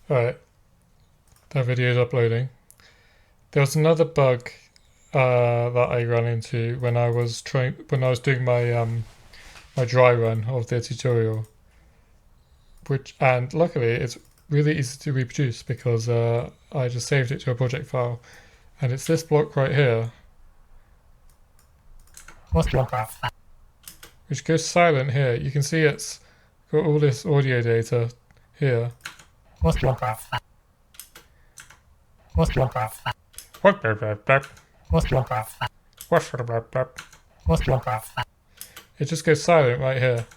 Alright, that video is uploading. There was another bug that I ran into when I was doing my dry run of the tutorial, and luckily it's really easy to reproduce because I just saved it to a project file, and it's this block right here, which goes silent here. You can see it's got all this audio data here. It just goes silent right here.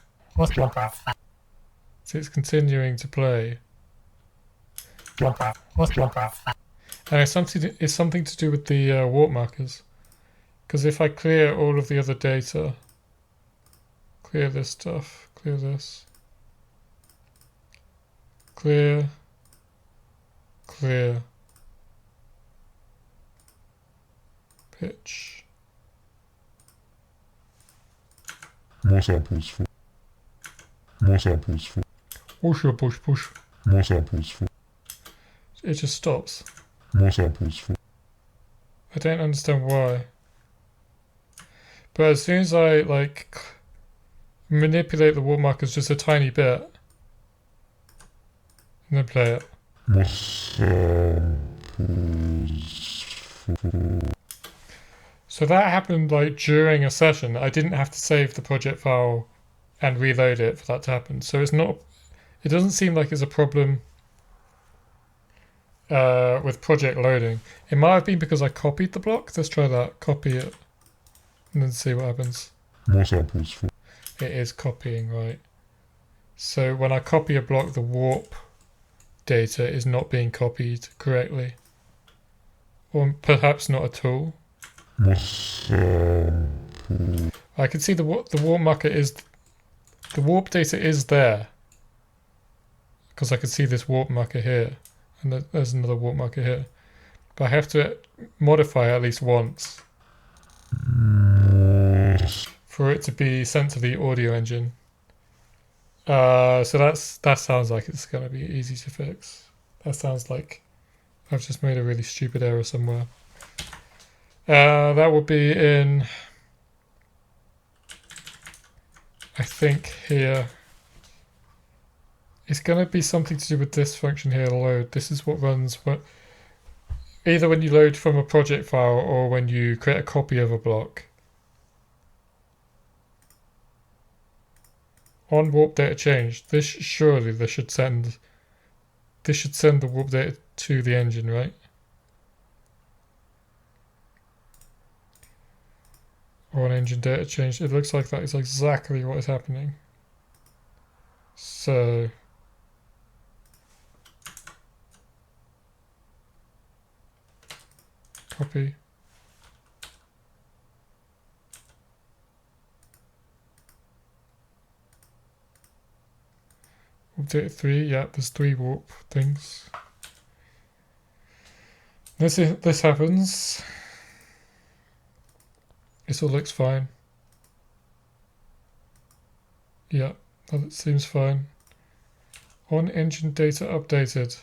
So it's continuing to play. And it's something to do with the warp markers. Because if I clear all of the other data, clear this stuff, clear this, clear, pitch. More samples for. More samples for. Push. More samples for. It just stops. More samples for. I don't understand why. But as soon as I manipulate the warp markers just a tiny bit, and then play it. More samples for. So that happened during a session. I didn't have to save the project file and reload it for that to happen. So it doesn't seem like it's a problem with project loading. It might have been because I copied the block. Let's try that. Copy it and then see what happens. More samples for. It is copying, right? So when I copy a block, the warp data is not being copied correctly. Or perhaps not at all. More samples. I can see the warp marker is... The warp data is there. Because I can see this warp marker here. And there's another warp marker here. But I have to modify at least once for it to be sent to the audio engine. So that sounds like it's going to be easy to fix. That sounds like I've just made a really stupid error somewhere. That will be in, I think here. It's going to be something to do with this function here, load. This is what runs either when you load from a project file or when you create a copy of a block. On warp data change, this should send the warp data to the engine, right? Or on engine data change. It looks like that is exactly what is happening. So copy. Warp data 3, yeah, there's 3 warp things. This happens. This all looks fine. Yeah, that seems fine. On engine data updated.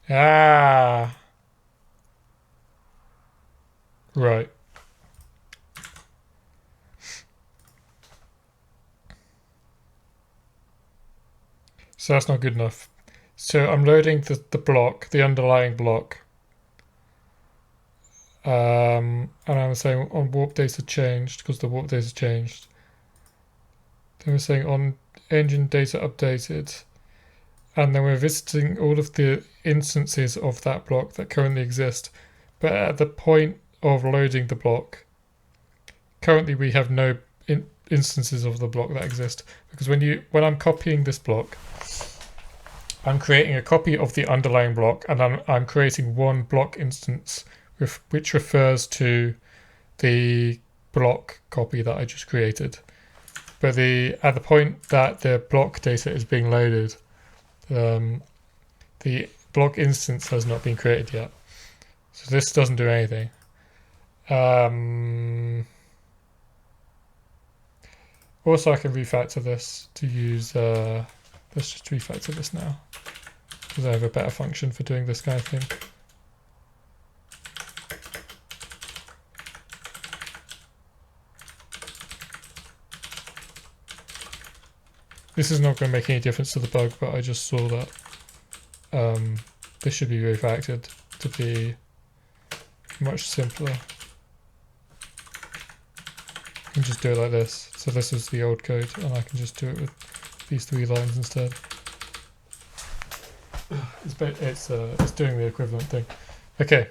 Ah! Right. So that's not good enough. So I'm loading the block, the underlying block. And I'm saying on warp data changed, because the warp data changed. Then we're saying on engine data updated. And then we're visiting all of the instances of that block that currently exist. But at the point of loading the block, currently we have no instances of the block that exist. Because when I'm copying this block, I'm creating a copy of the underlying block, and I'm creating one block instance which refers to the block copy that I just created. But at the point that the block data is being loaded, the block instance has not been created yet. So this doesn't do anything. Also, I can refactor this to use, let's just refactor this now, because I have a better function for doing this kind of thing. This is not going to make any difference to the bug, but I just saw that this should be refactored to be much simpler. I can just do it like this. So this is the old code, and I can just do it with these 3 lines instead. It's doing the equivalent thing. Okay.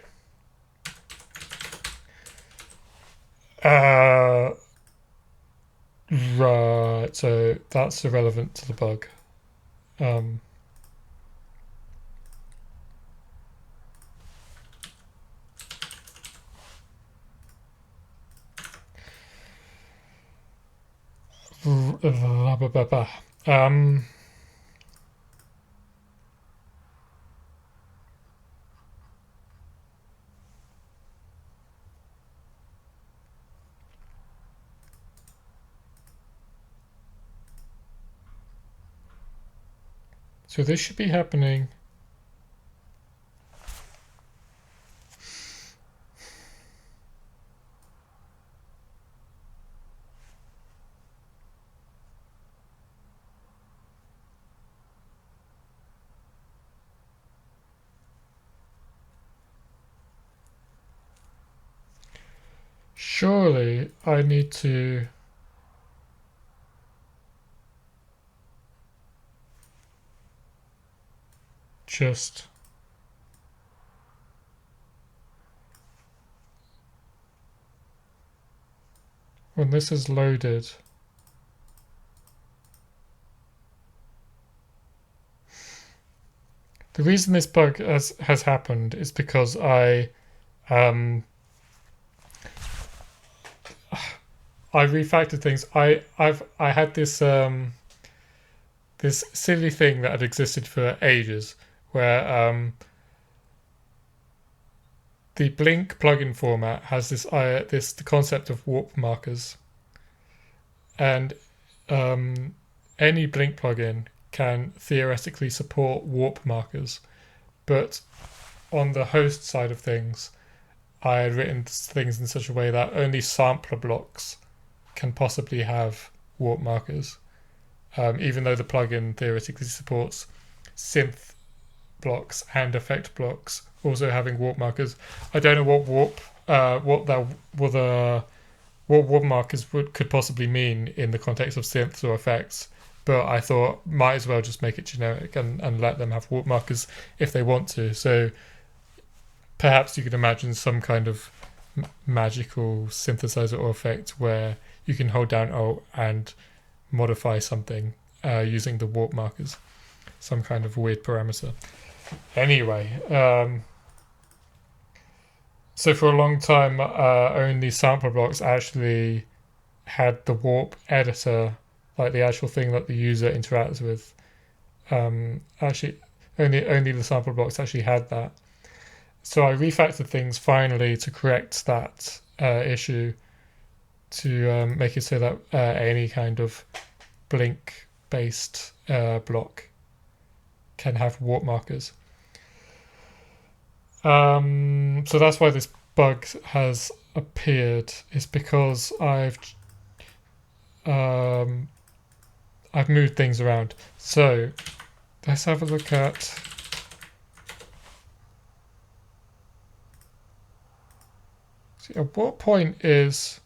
Right. So that's irrelevant to the bug. So this should be happening. Surely I need to just when this is loaded, the reason this bug has happened is because I refactored things. I had this this silly thing that had existed for ages, where the Blink plugin format has this the concept of warp markers, and any Blink plugin can theoretically support warp markers, but on the host side of things, I had written things in such a way that only sampler blocks can possibly have warp markers, even though the plugin theoretically supports synth blocks and effect blocks also having warp markers. I don't know what warp markers could possibly mean in the context of synths or effects, but I thought might as well just make it generic and let them have warp markers if they want to. So perhaps you could imagine some kind of magical synthesizer or effect where you can hold down Alt and modify something using the warp markers, some kind of weird parameter. Anyway, so for a long time, only sampler blocks actually had the warp editor, like the actual thing that the user interacts with. Actually, only the sample blocks actually had that. So I refactored things finally to correct that issue, to make it so that any kind of Blink-based block can have warp markers. So that's why this bug has appeared. Is because I've moved things around. So let's have a look at. See, at what point is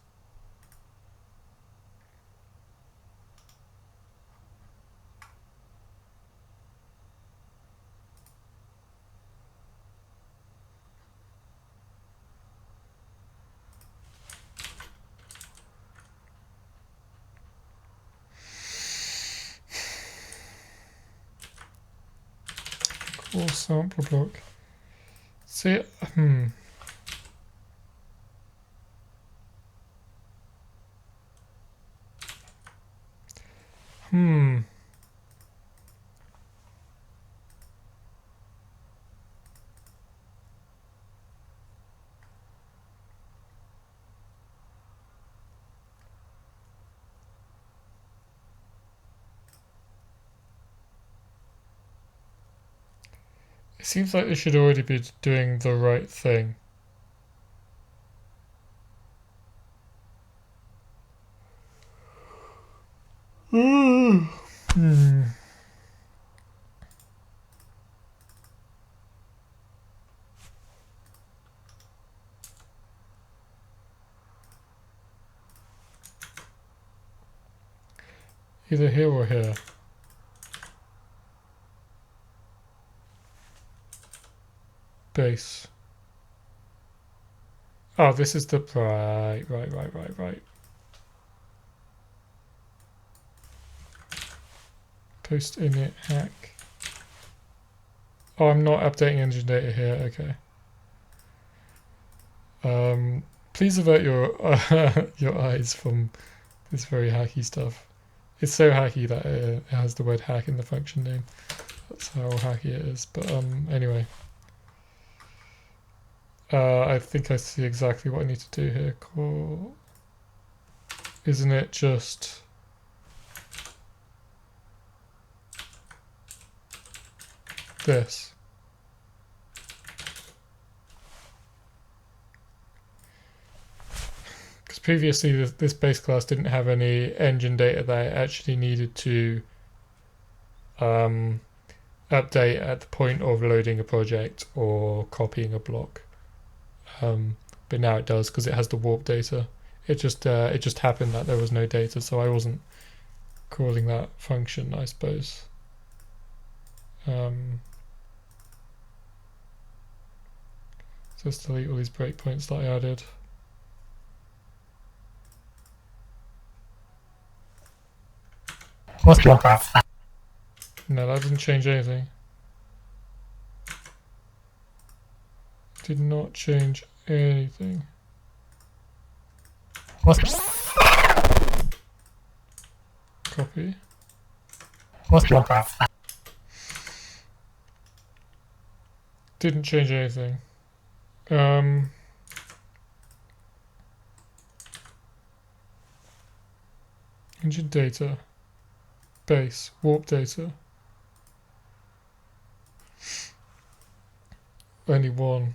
core sample block? See, seems like they should already be doing the right thing. Hmm. Either here or here. Base. Oh, this is the right. Post init hack. Oh, I'm not updating engine data here. Okay. Please avert your your eyes from this very hacky stuff. It's so hacky that it has the word hack in the function name. That's how hacky it is. But anyway. I think I see exactly what I need to do here. Cool. Isn't it just this? Because previously this base class didn't have any engine data that it actually needed to update at the point of loading a project or copying a block. But now it does because it has the warp data. It just happened that there was no data, so I wasn't calling that function, I suppose. So let's delete all these breakpoints that I added. No, that didn't change anything. Did not change anything. Copy. Didn't change anything. Engine data. Base. Warp data. Only one.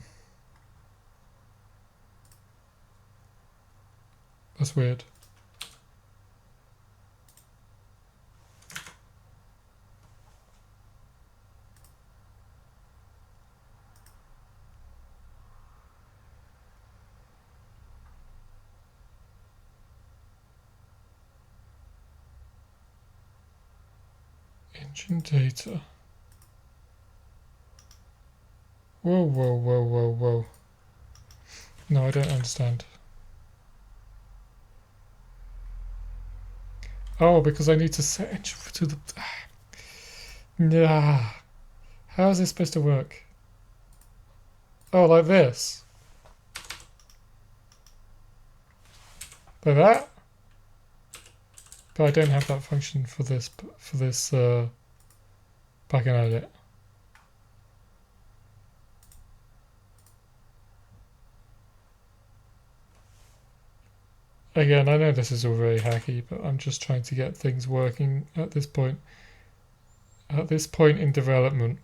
That's weird. Engine data. Whoa. No, I don't understand. Oh, because I need to set engine to the... Nah. How is this supposed to work? Oh, like this? Like that? But I don't have that function for this, but I can add it. Again, I know this is all very hacky, but I'm just trying to get things working at this point. At this point in development.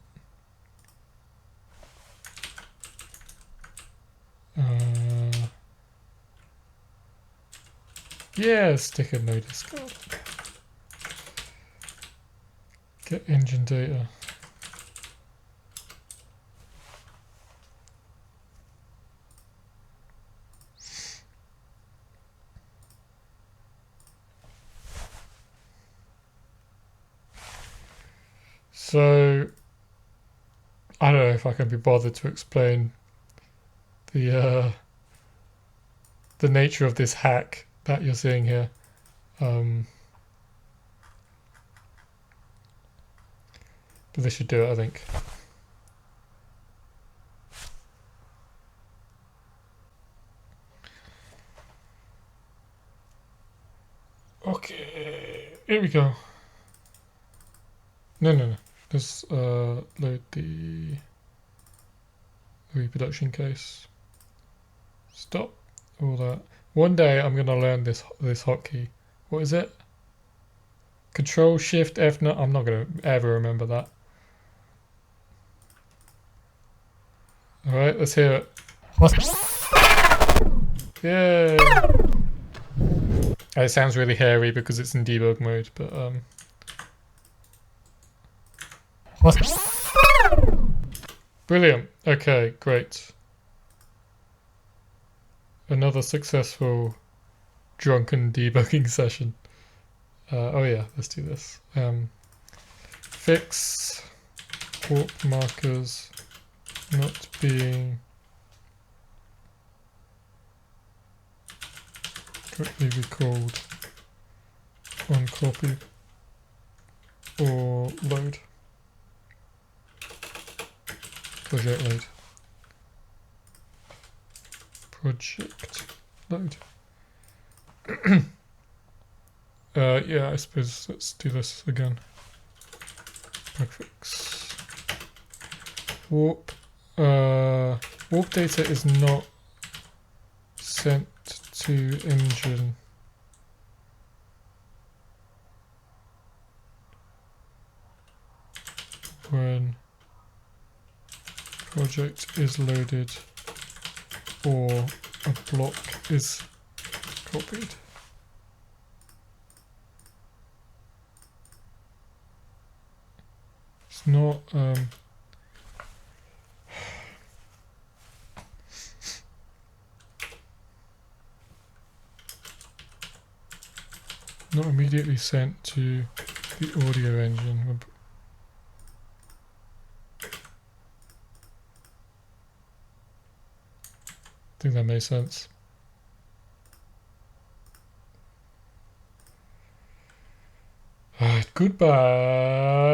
Yeah, stick a no discard. Get engine data. So, I don't know if I can be bothered to explain the nature of this hack that you're seeing here. But this should do it, I think. Okay, here we go. No. Let's load the reproduction case. Stop all that. One day I'm gonna learn this hotkey. What is it? Control Shift F. No, I'm not gonna ever remember that. Alright, let's hear it. Yay! It sounds really hairy because it's in debug mode, but brilliant. Okay, great. Another successful drunken debugging session. Oh yeah, let's do this. Fix warp markers not being correctly recalled on copy or load. Project load. Project load. Yeah, I suppose let's do this again. Fix. Warp. Warp data is not sent to engine when project is loaded or a block is copied. It's not not immediately sent to the audio engine. I think that makes sense. Alright, goodbye.